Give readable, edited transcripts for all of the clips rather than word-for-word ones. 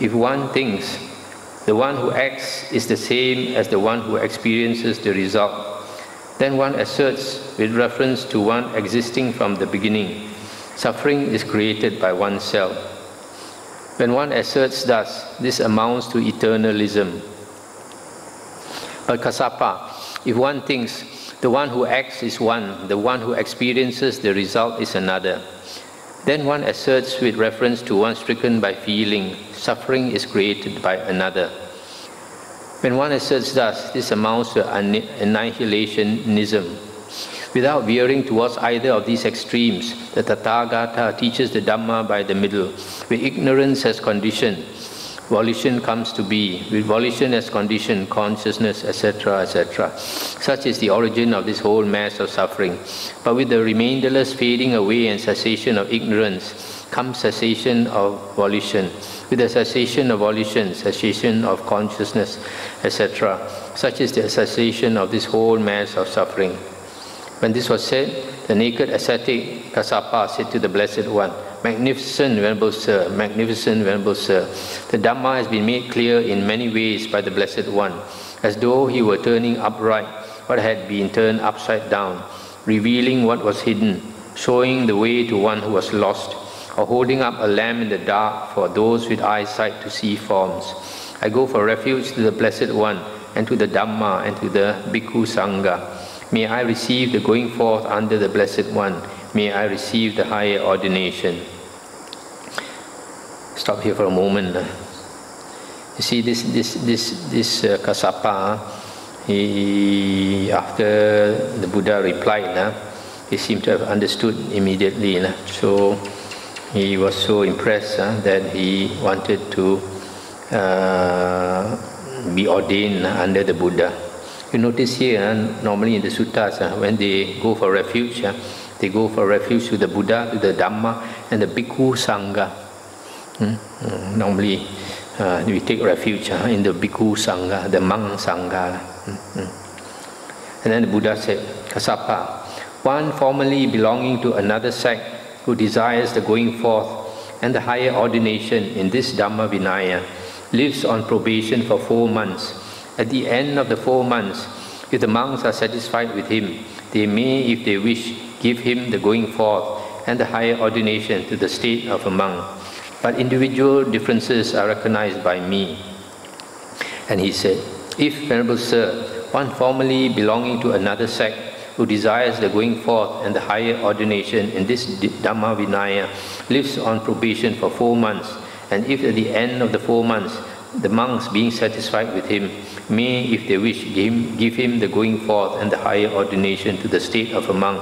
If one thinks the one who acts is the same as the one who experiences the result, then one asserts with reference to one existing from the beginning, suffering is created by oneself. When one asserts thus, this amounts to eternalism. But Kassapa, if one thinks the one who acts is one, the one who experiences the result is another, then one asserts with reference to one stricken by feeling, suffering is created by another. When one asserts thus, this amounts to annihilationism. Without veering towards either of these extremes, the Tathagata teaches the Dhamma by the middle. With ignorance as condition, volition comes to be. With volition as condition, consciousness, etc., etc. Such is the origin of this whole mass of suffering. But with the remainderless fading away and cessation of ignorance, comes cessation of volition. With the cessation of volition, cessation of consciousness, etc. Such is the cessation of this whole mass of suffering. When this was said, the naked ascetic Kassapa said to the Blessed One, "Magnificent Venerable Sir, magnificent Venerable Sir, the Dhamma has been made clear in many ways by the Blessed One, as though he were turning upright what had been turned upside down, revealing what was hidden, showing the way to one who was lost, or holding up a lamp in the dark for those with eyesight to see forms. I go for refuge to the Blessed One, and to the Dhamma, and to the Bhikkhu Sangha. May I receive the going forth under the Blessed One. May I receive the higher ordination." Stop here for a moment. You see, this Kassapa, he, after the Buddha replied, he seemed to have understood immediately. So he was so impressed that he wanted to be ordained under the Buddha. You notice here, normally in the Suttas, when they go for refuge, they go for refuge to the Buddha, to the Dhamma, and the Bhikkhu Sangha. Normally, we take refuge in the Bhikkhu Sangha, the monk Sangha. And then the Buddha said, "Kassapa, one formerly belonging to another sect who desires the going forth and the higher ordination in this Dhamma Vinaya lives on probation for 4 months. At the end of the 4 months, if the monks are satisfied with him, they may, if they wish, give him the going forth and the higher ordination to the state of a monk. But individual differences are recognized by me." And he said, "If, Venerable Sir, one formerly belonging to another sect who desires the going forth and the higher ordination in this Dhamma Vinaya lives on probation for 4 months, and if at the end of the 4 months, the monks being satisfied with him, may, if they wish, give him the going forth and the higher ordination to the state of a monk,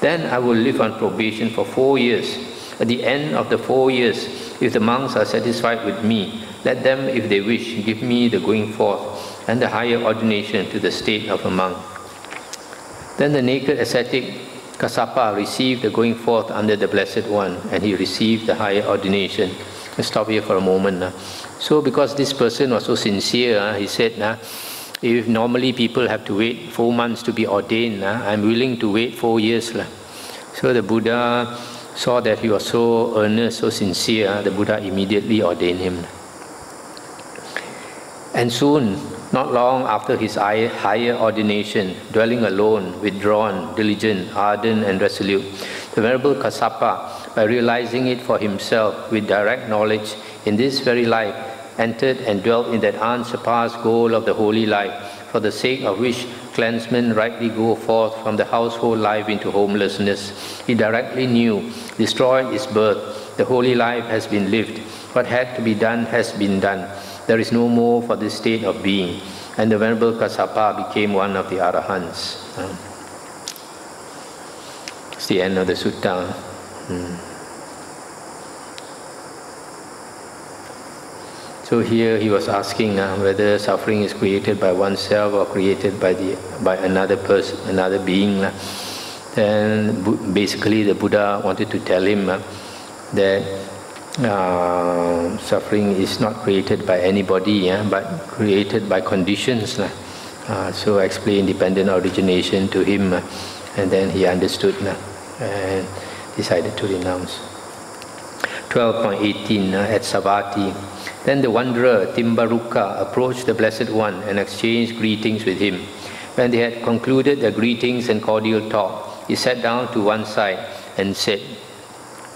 then I will live on probation for 4 years. At the end of the 4 years, if the monks are satisfied with me, let them, if they wish, give me the going forth and the higher ordination to the state of a monk." Then the naked ascetic Kassapa received the going forth under the Blessed One, and he received the higher ordination. Let's stop here for a moment. So because this person was so sincere, he said, if normally people have to wait 4 months to be ordained, I'm willing to wait 4 years. So the Buddha saw that he was so earnest, so sincere, the Buddha immediately ordained him. And soon, not long after his higher ordination, dwelling alone, withdrawn, diligent, ardent and resolute, the Venerable Kassapa, by realizing it for himself with direct knowledge in this very life, entered and dwelt in that unsurpassed goal of the holy life, for the sake of which clansmen rightly go forth from the household life into homelessness. He directly knew, destroyed his birth, the holy life has been lived, what had to be done has been done. There is no more for this state of being. And the Venerable Kassapa became one of the Arahants. It's the end of the sutta. So here he was asking whether suffering is created by oneself or created by another person, another being. Then basically the Buddha wanted to tell him that suffering is not created by anybody, but created by conditions. So I explained dependent origination to him, and then he understood and decided to renounce. 12.18 at Savatthi. Then the wanderer Timbaruka approached the Blessed One and exchanged greetings with him. When they had concluded their greetings and cordial talk, he sat down to one side and said,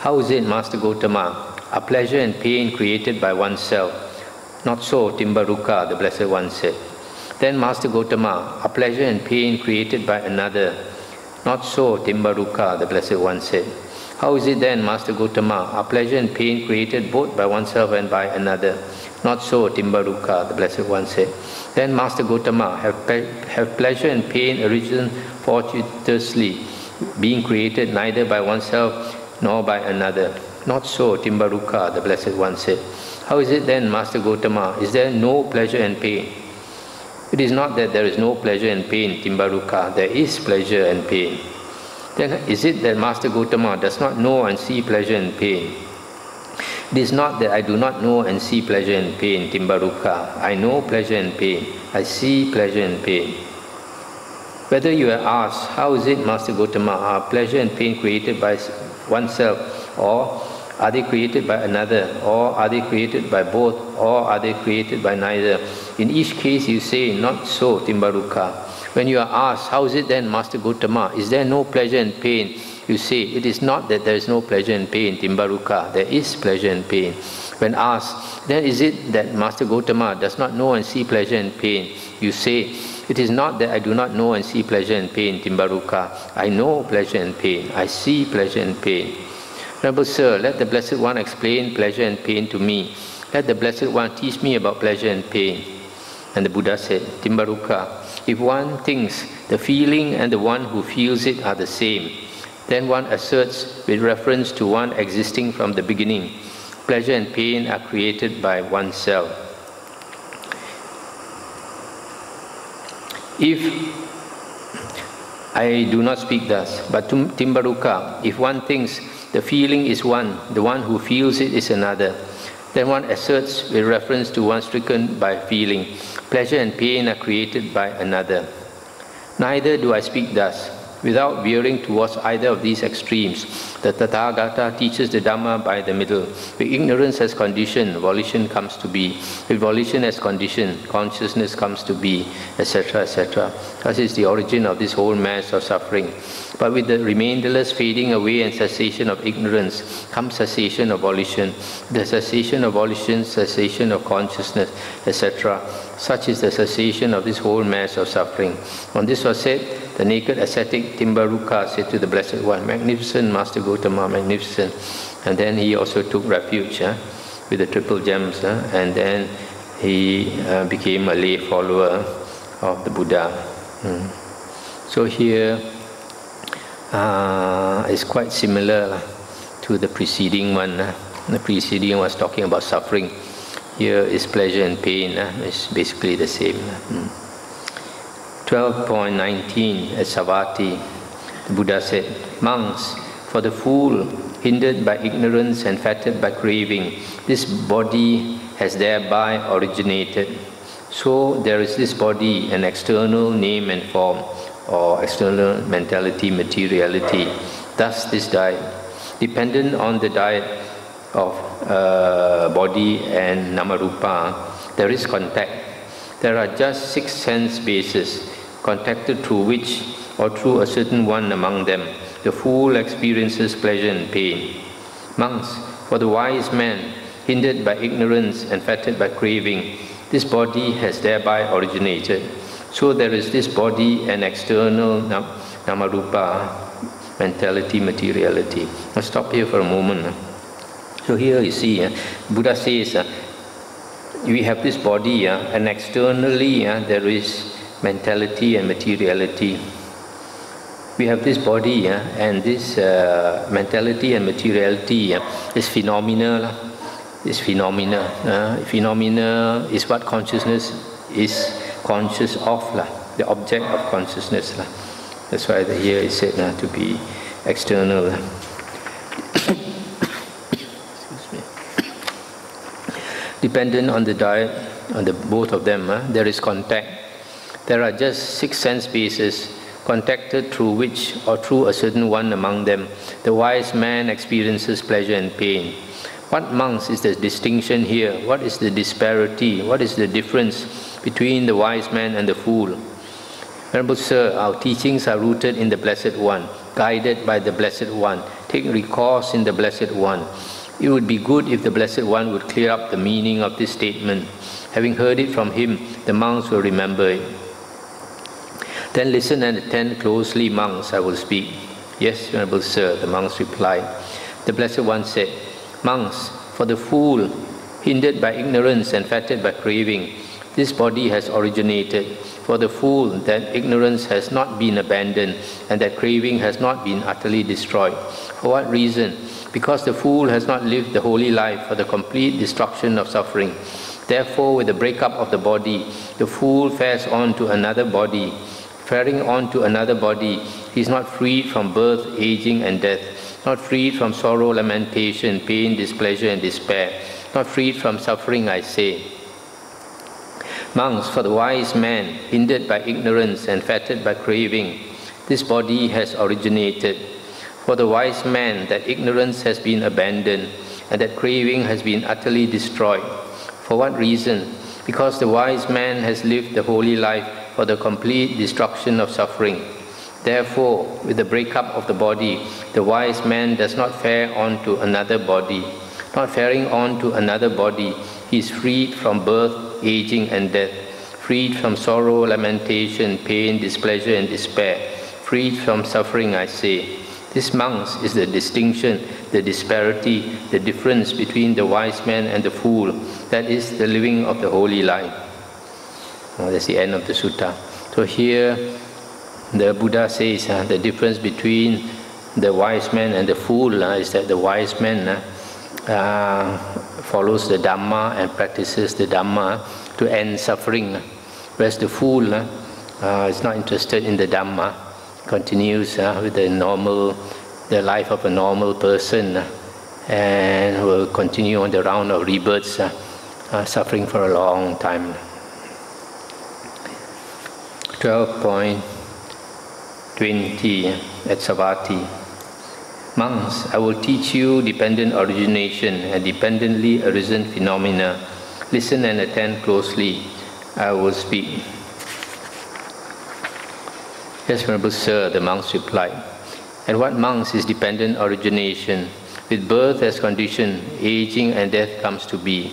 "How is it, Master Gotama? Are pleasure and pain created by oneself?" "Not so, Timbaruka," the Blessed One said. Then, Master Gotama, are pleasure and pain created by another? "Not so, Timbaruka," the Blessed One said. "How is it then, Master Gotama? Are pleasure and pain created both by oneself and by another?" "Not so, Timbaruka," the Blessed One said. Then, Master Gotama, have pleasure and pain arisen fortuitously, being created neither by oneself nor by another? "Not so, Timbaruka," the Blessed One said. "How is it then, Master Gotama? Is there no pleasure and pain?" "It is not that there is no pleasure and pain, Timbaruka. There is pleasure and pain." "Then is it that Master Gotama does not know and see pleasure and pain?" "It is not that I do not know and see pleasure and pain, Timbaruka. I know pleasure and pain. I see pleasure and pain." Whether you are asked, "How is it, Master Gotama? Are pleasure and pain created by oneself, or are they created by another, or are they created by both, or are they created by neither?" In each case you say, "Not so, Timbaruka." When you are asked, "How is it then, Master Gotama? Is there no pleasure and pain?" you say, "It is not that there is no pleasure and pain, Timbaruka. There is pleasure and pain." When asked, "Then is it that Master Gotama does not know and see pleasure and pain?" you say, "It is not that I do not know and see pleasure and pain, Timbaruka. I know pleasure and pain. I see pleasure and pain." "Noble Sir, let the Blessed One explain pleasure and pain to me. Let the Blessed One teach me about pleasure and pain." And the Buddha said, "Timbaruka, if one thinks the feeling and the one who feels it are the same, then one asserts with reference to one existing from the beginning, pleasure and pain are created by oneself. If I do not speak thus, but Timbaruka, if one thinks the feeling is one, the one who feels it is another, then one asserts with reference to one stricken by feeling, pleasure and pain are created by another. Neither do I speak thus. Without veering towards either of these extremes, the Tathagata teaches the Dhamma by the middle. With ignorance as condition, volition comes to be. With volition as condition, consciousness comes to be, etc., etc. Thus is the origin of this whole mass of suffering. But with the remainderless fading away and cessation of ignorance comes cessation of volition. The cessation of volition, cessation of consciousness, etc. Such is the cessation of this whole mass of suffering. When this was said, the naked ascetic Timbaruka said to the Blessed One, "Magnificent Master Gotama, magnificent." And then he also took refuge with the triple gems, and then he became a lay follower of the Buddha. So here is quite similar to the preceding one. The preceding was talking about suffering. Here is pleasure and pain. It's basically the same. 12.19 at Savatthi, the Buddha said, "Monks, for the fool, hindered by ignorance and fettered by craving, this body has thereby originated. So there is this body, an external name and form, or external mentality, materiality. Thus this diet, dependent on the diet of body and namarupa, there is contact. There are just 6 sense bases, contacted through which, or through a certain one among them, the fool experiences pleasure and pain. Monks, for the wise man, hindered by ignorance and fettered by craving, this body has thereby originated. So there is this body and external namarupa, mentality, materiality." I'll stop here for a moment. So here you see, Buddha says, we have this body, and externally there is mentality and materiality. We have this body, and this mentality and materiality is phenomena. Is phenomena. Phenomena is what consciousness is conscious of, the object of consciousness. That's why here is said to be external. Dependent on the diet, on the both of them, there is contact. There are just 6 sense bases, contacted through which, or through a certain one among them, the wise man experiences pleasure and pain. What, monks, is the distinction here? What is the disparity? What is the difference between the wise man and the fool? Venerable Sir, our teachings are rooted in the Blessed One, guided by the Blessed One, taking recourse in the Blessed One. It would be good if the Blessed One would clear up the meaning of this statement. Having heard it from him, the monks will remember it. Then listen and attend closely, monks, I will speak. Yes, Venerable Sir, the monks replied. The Blessed One said, monks, for the fool, hindered by ignorance and fettered by craving, this body has originated. For the fool, that ignorance has not been abandoned and that craving has not been utterly destroyed. For what reason? Because the fool has not lived the holy life for the complete destruction of suffering. Therefore, with the breakup of the body, the fool fares on to another body. Faring on to another body, he is not freed from birth, aging, and death, not freed from sorrow, lamentation, pain, displeasure, and despair, not freed from suffering, I say. Monks, for the wise man, hindered by ignorance and fettered by craving, this body has originated. For the wise man, that ignorance has been abandoned and that craving has been utterly destroyed. For what reason? Because the wise man has lived the holy life for the complete destruction of suffering. Therefore, with the breakup of the body, the wise man does not fare on to another body. Not faring on to another body, he is freed from birth, aging, and death, freed from sorrow, lamentation, pain, displeasure, and despair, freed from suffering, I say. This, monks, is the distinction, the disparity, the difference between the wise man and the fool, that is, the living of the holy life. That's the end of the sutta. So here, the Buddha says the difference between the wise man and the fool is that the wise man follows the Dhamma and practices the Dhamma to end suffering, whereas the fool is not interested in the Dhamma, continues with the life of a normal person and will continue on the round of rebirths, suffering for a long time. 12.20 at Savatthi. Monks, I will teach you dependent origination and dependently arisen phenomena. Listen and attend closely. I will speak. Yes, Venerable Sir, the monks replied. And what, monks, is dependent origination? With birth as condition, aging and death comes to be.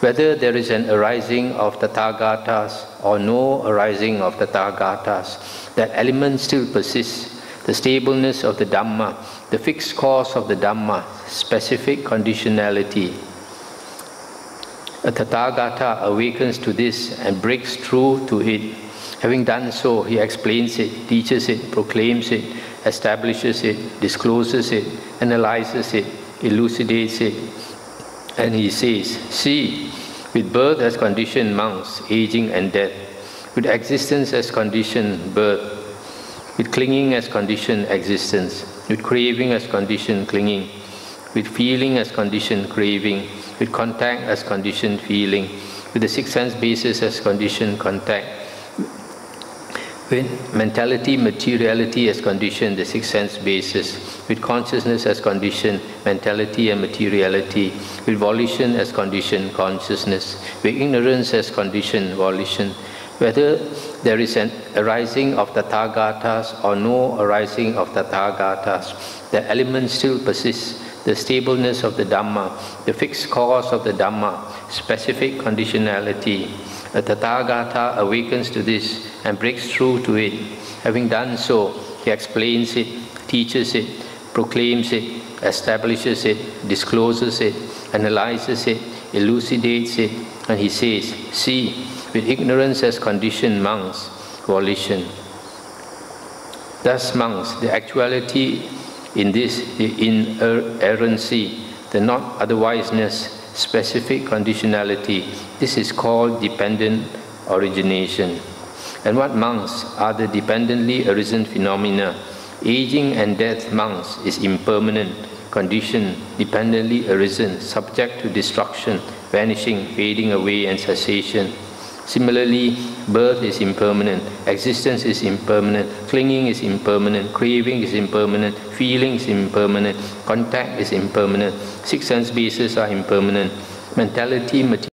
Whether there is an arising of Tathagatas or no arising of Tathagatas, that element still persists, the stableness of the Dhamma, the fixed cause of the Dhamma, specific conditionality. A Tathagata awakens to this and breaks through to it. Having done so, he explains it, teaches it, proclaims it, establishes it, discloses it, analyzes it, elucidates it. And he says, see, with birth as condition, monks, aging and death, with existence as condition, birth, with clinging as condition, existence, with craving as condition, clinging, with feeling as condition, craving, with contact as condition, feeling, with the six sense basis as condition, contact, with mentality, materiality as condition, the six sense basis, with consciousness as condition, mentality and materiality, with volition as condition, consciousness, with ignorance as condition, volition. Whether there is an arising of Tathagatas or no arising of Tathagatas, the element still persists, the stableness of the Dhamma, the fixed cause of the Dhamma, specific conditionality. A Tathagata awakens to this and breaks through to it. Having done so, he explains it, teaches it, proclaims it, establishes it, discloses it, analyzes it, elucidates it, and he says, see, with ignorance as condition, monks, volition. Thus, monks, the actuality in this, the inerrancy, the not otherwiseness, specific conditionality, this is called dependent origination. And what, monks, are the dependently arisen phenomena? Aging and death, monks, is impermanent, condition, dependently arisen, subject to destruction, vanishing, fading away, and cessation. Similarly, birth is impermanent, existence is impermanent, clinging is impermanent, craving is impermanent, feeling is impermanent, contact is impermanent, 6 sense bases are impermanent, mentality,